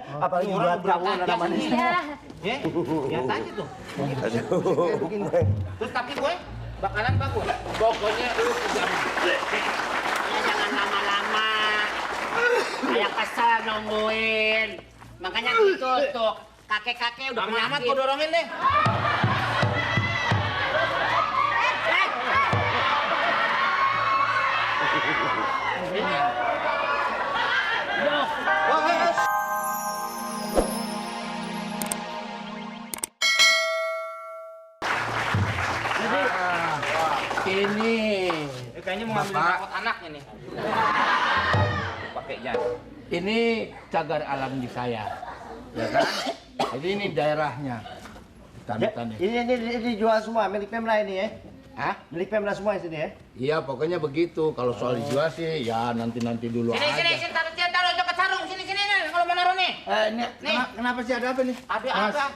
Apalagi buat kamu namanya. Iya. Ya, biasa aja tuh. Terus tapi gue bakalan bagus. Pokoknya lu jangan lama-lama. Kayak kesel nungguin. Makanya gitu tuh. Kakek-kakek udah penyamat gue dorongin deh. Ini Kayaknya mau ngambil rapot anaknya nih. Pakai jas. ini cagar alam di saya, ya kan? Jadi ini daerahnya. Hutan-hutan Ini dijual semua milik Pemda ini ya? Hah? Milik Pemda semua di sini ya? Iya, pokoknya begitu. Kalau soal dijual sih, ya nanti dulu Sini, aja. sini, taruh dekat sarung. Sini nih, kalau mau naruh nih. Ini Nih. kenapa sih ada apa nih? Ada Mas. apa?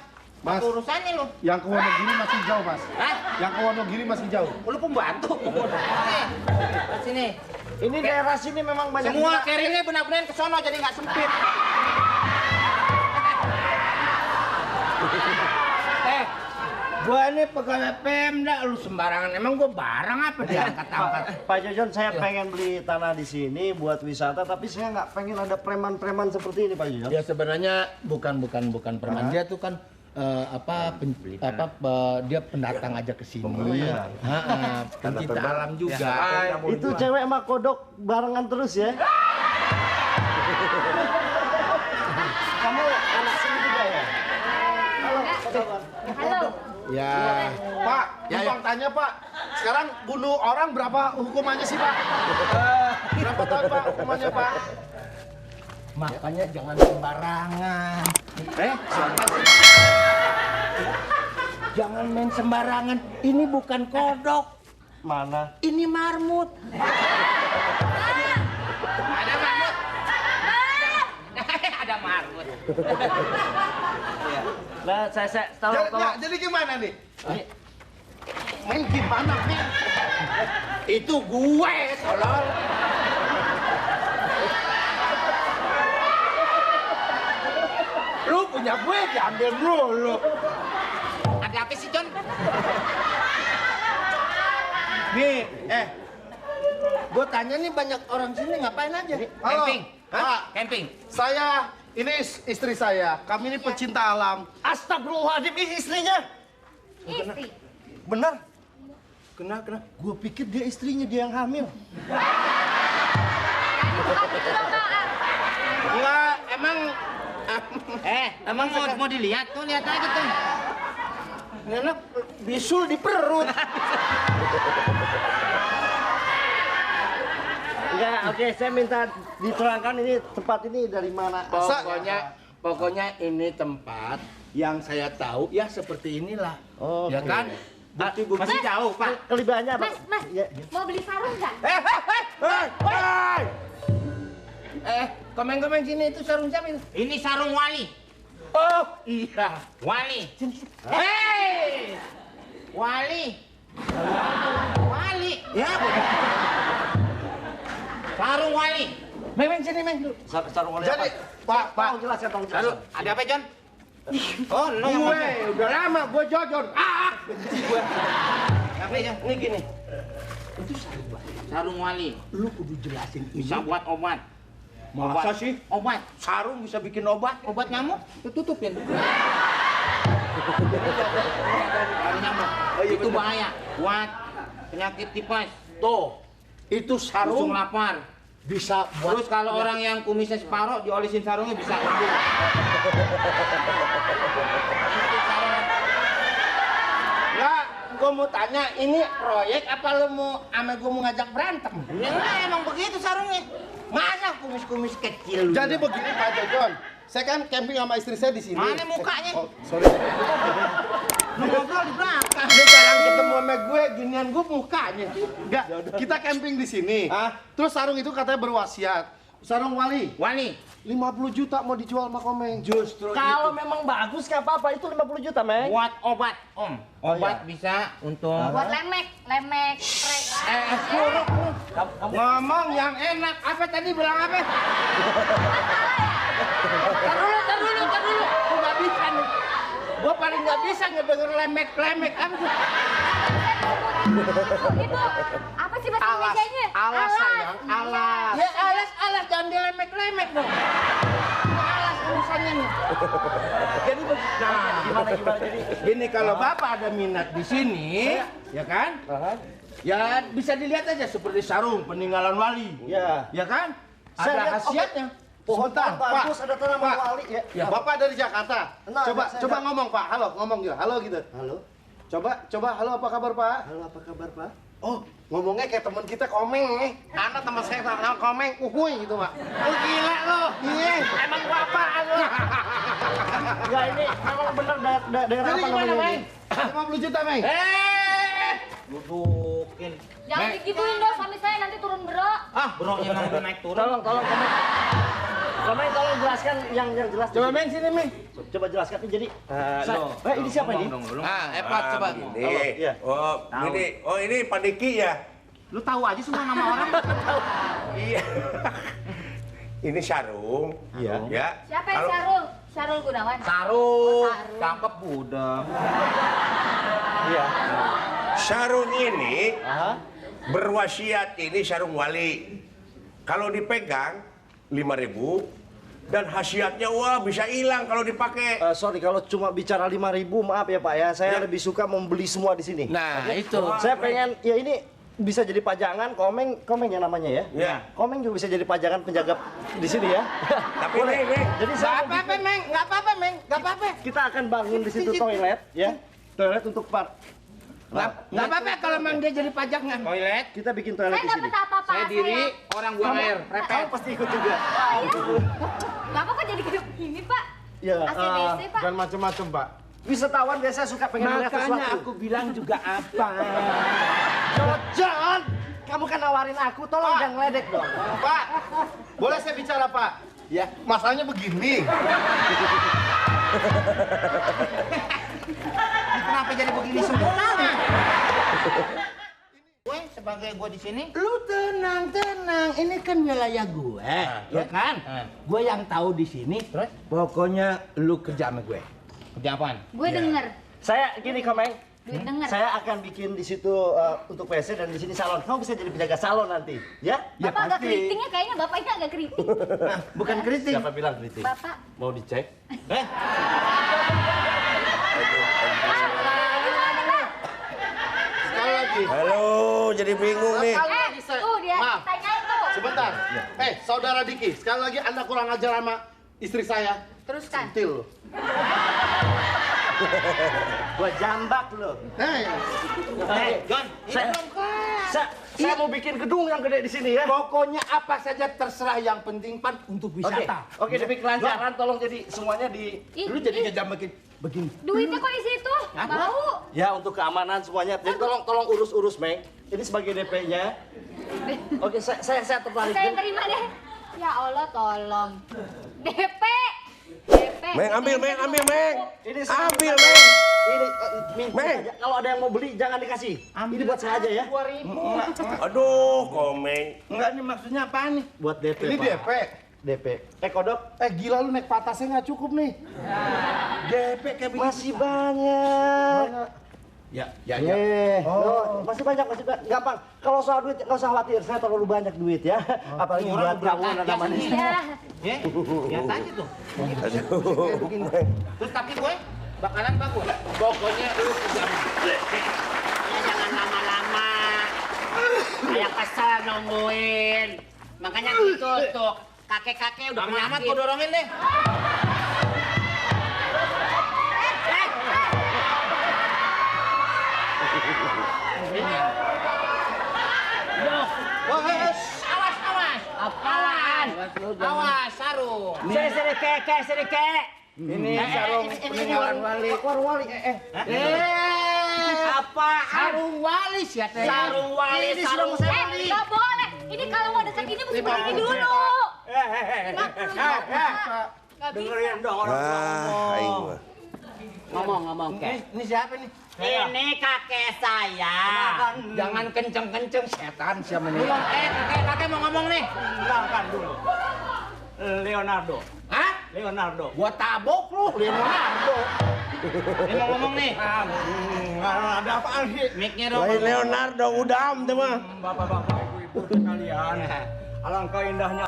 Mas. Apa urusannya lu? Yang ke Wonogiri masih jauh, Mas. Hah? Yang ke Wonogiri masih jauh. Lu pembantu. Nih, sini. Ini daerah sini memang banyak. Semua carry-nya benar-benar ke sono jadi nggak sempit. Gua ini pegawai Pemda, lu sembarangan. Emang gua barang apa diangkat-angkat? Pak Jojon, saya pengen beli tanah di sini buat wisata, tapi saya nggak pengen ada preman-preman seperti ini, Pak Jojon. Ya sebenarnya bukan preman. Dia tuh kan dia pendatang aja ke sini. Oh, iya. Pencinta alam juga. Itu cewek sama kodok barengan terus ya? Kamu anak sini juga ya? Halo, apa kabar? Halo. Ya. Pak, Ya, numpang tanya, Pak. Sekarang bunuh orang berapa hukumannya sih, Pak? Berapa tahun, Pak, hukumannya, Pak? Makanya jangan sembarangan. Jangan main sembarangan. Ini bukan kodok. Mana? Ini marmut. Ada marmut. Ada marmut. Nah, saya tolong. Jadi gimana nih? Main gimana, men? Itu gue, tolol. Lu punya gue diambil dulu. Ada apa sih, John? Nih, gue tanya nih banyak orang sini ngapain aja? Halo, Camping. Pak. Camping. Saya, ini istri saya. Kami ini pecinta alam. Astagfirullahaladzim, ini istrinya. Istri. Benar? Kenapa? Gue pikir dia istrinya, dia yang hamil. Enggak, emang Emang mau dilihat tuh, lihat aja tuh. enak bisul di perut. Enggak, oke, saya minta diterangkan ini tempat ini dari mana. Pokoknya ini tempat yang saya tahu ya seperti inilah. Oke. Ya kan? Bukti-bukti Masih jauh, Pak. Kelebihannya apa? Mas, Ya. mau beli sarung nggak? Komeng-komeng sini itu sarung siapa itu? Ini sarung wali. Oh, iya. Wali. Hei! Wali. Wali. Ya, Sarung wali. Meng sini, Meng. Sarung oleh Jadi, apa? Pak, Tolong jelaskan, tolong Lalu, jelaskan. ada apa, John? Oh, lo yang Gue udah lama gue jojon. Apa, John? Ini gini. Sarung wali. Lu kudu jelasin ini. Bisa buat obat. Masa sih? Obat. Sarung bisa bikin obat? Obat nyamuk, tutupin. Dari nyamuk. Itu bahaya. Buat penyakit tipes. Tuh, itu Langsung sarung lapar. bisa buat. Terus kalau orang yang kumisnya separuh, diolisin sarungnya bisa sembuh. Ya, gue mau tanya, ini proyek apa lu mau ame gue mau ngajak berantem? Ya enggak, emang begitu sarungnya. Masa kumis-kumis kecil? jadi begini, Pak Jojon. Saya kan camping sama istri saya di sini. Mana mukanya? Oh, sorry. Lu ngobrol di belakang. Dia jarang ketemu sama gue, ginian gue mukanya. Enggak, kita camping di sini. Terus sarung itu katanya berwasiat. Sarung wali, Wali. 50 juta mau dijual sama Komeng. Justru Kalau memang bagus nggak apa-apa, itu 50 juta, Meng. Buat obat, Om. Obat bisa untuk Buat lemek spray. ngomong yang enak. Apa tadi bilang apa? Tar dulu. Gua nggak bisa nih. Gua paling nggak bisa ngedenger lemek-lemek. Itu apa sih bahasa Indonesianya? Alas sayang, alas. Ya alas jangan dilemek-lemek dong. Alas urusannya nih. Jadi Gimana jadi? gini kalau Bapak ada minat di sini, ya kan? Ya bisa dilihat aja seperti sarung peninggalan wali. Ya. Ya kan? Saya Ada lihat, khasiatnya. Pohon Sebentar, bagus, ada tanaman Pak. wali ya. Ya. Bapak dari Jakarta. Nah, Coba saya coba nggak- ngomong Pak. Halo, ngomong gitu. Halo gitu. Halo. Coba halo apa kabar Pak? Halo, apa kabar, Pak? Oh, ngomongnya kayak teman kita Komeng nih. Anak teman saya nama Komeng, uhuy gitu Pak. Oh gila lo. Iya. Emang gua apaan lo? Ya ini memang benar daerah Jadi apa gimana, namanya Meng? ini? 50 juta, Meng. Dudukin. Jangan digituin dong suami saya nanti turun bro. Broknya nanti naik turun. Tolong, Komeng tolong jelaskan yang jelas. Coba Meng sini Meng. Coba jelaskan jadi. Ini siapa ini? Epat coba. Halo, iya. Ini Pak Diki ya? Lu tahu aja semua nama orang. Iya. Ini sarung. Iya. Ya. Siapa yang Sarul? Sarul Gunawan. Sarung. Sarung. Cakep budem. Iya. Sarung ini Aha. berwasiat ini sarung wali. Kalau dipegang 5.000 dan khasiatnya wah bisa hilang kalau dipakai. Sorry kalau cuma bicara 5.000 maaf ya Pak ya. Saya lebih suka membeli semua di sini. Nah, itu. Saya pengen ya ini bisa jadi pajangan, Komeng yang namanya ya. Ya. Komeng juga bisa jadi pajangan penjaga di sini ya. Tapi nih. Jadi Enggak saya apa-apa, Meng. Enggak apa-apa, Meng. Enggak apa-apa. kita akan bangun di situ toilet ya. Toilet untuk Enggak apa-apa kalau Mang dia jadi pajangan. Toilet. kita bikin toilet Saya di sini. dapat apa-apa. Saya diri, orang buang air. Kamu pasti ikut juga. Bapak kok jadi kayak begini Pak? Ya. ACDC Pak. Dan macam-macam Pak. Wisatawan biasa suka pengen melihat Makanya sesuatu. aku bilang juga apa. Jangan. Kamu kan nawarin aku, tolong jangan ngeledek dong. Pak, boleh saya bicara Pak? Ya. Masalahnya begini. Kenapa jadi begini semua? Gue sebagai gue di sini, lu tenang. Ini kan wilayah gue, ya kan? Gue yang tahu di sini. Pokoknya lu kerja sama gue. Kerja apaan? Gue denger. Saya gini Komeng, Gue denger. saya akan bikin di situ untuk WC dan di sini salon. Kamu bisa jadi penjaga salon nanti, ya? Bapak agak keritingnya kayaknya bapak ini agak keriting. Bukan kritik. Siapa bilang kritik? Bapak. Mau dicek? Sekali lagi. Halo, jadi bingung nih. Tuh dia Maaf. tanyain tuh. Sebentar. Saudara Diki, sekali lagi Anda kurang ajar sama istri saya. Teruskan. Til. Gua jambak lo. John, Saya mau bikin gedung yang gede di sini ya. pokoknya apa saja terserah yang penting pan untuk wisata. Oke, demi kelancaran tolong jadi semuanya di Lu jadi ngejam begini. Duitnya kok di situ? Bau. ya untuk keamanan semuanya. Jadi tolong urus Meng. Ini sebagai DP-nya. Oke, saya tertarik. Saya terima deh. Ya Allah tolong. DP. Meng, ambil, Meng. Ini saya Ambil, minta- Meng. Ini minta Meng. aja. Kalau ada yang mau beli jangan dikasih. Ini buat saya aja ya. Aduh, Komeng. Enggak, ini maksudnya apaan nih? Buat DP. Ini Pak. DP. DP. Kodok Gila lu naik patasnya nggak cukup nih. DP kayak begini. masih banyak. Ya. Masih banyak, gampang. Kalau soal duit nggak usah khawatir, saya terlalu banyak duit ya. Apalagi buat kamu ada manis. Ya. Ya, lihat aja tuh. Terus tapi gue bakalan bagus. Pokoknya lu kerja. Jangan lama-lama. Kayak kesel nungguin. Makanya gitu tuh. Kakek-kakek udah Amat penyakit. gue dorongin deh. Awas. Apaan? Awas, sarung. Serike. Ini sarung peninggalan wali. Warung wali. Apa? Sarung wali sih ya. Sarung wali, Ini sudah mau saya beli. Nggak boleh. Ini kalau mau desak ini mesti begini dulu. Nggak perlu Bapak. Nggak bisa. dong orang tua ngomong. Aing mah. Ngomong. Ini siapa nih? Ini kakek saya. Jangan kenceng-kenceng setan siapa nih? Kakek mau ngomong nih. Kenalkan dulu. Leonardo. Hah? Leonardo. Gua tabok lu, Leonardo. Ini mau ngomong nih. Ada apaan sih? Mic-nya dong. Lain Leonardo udam tuh mah. Bapak-bapak, ibu-ibu sekalian. Alangkah indahnya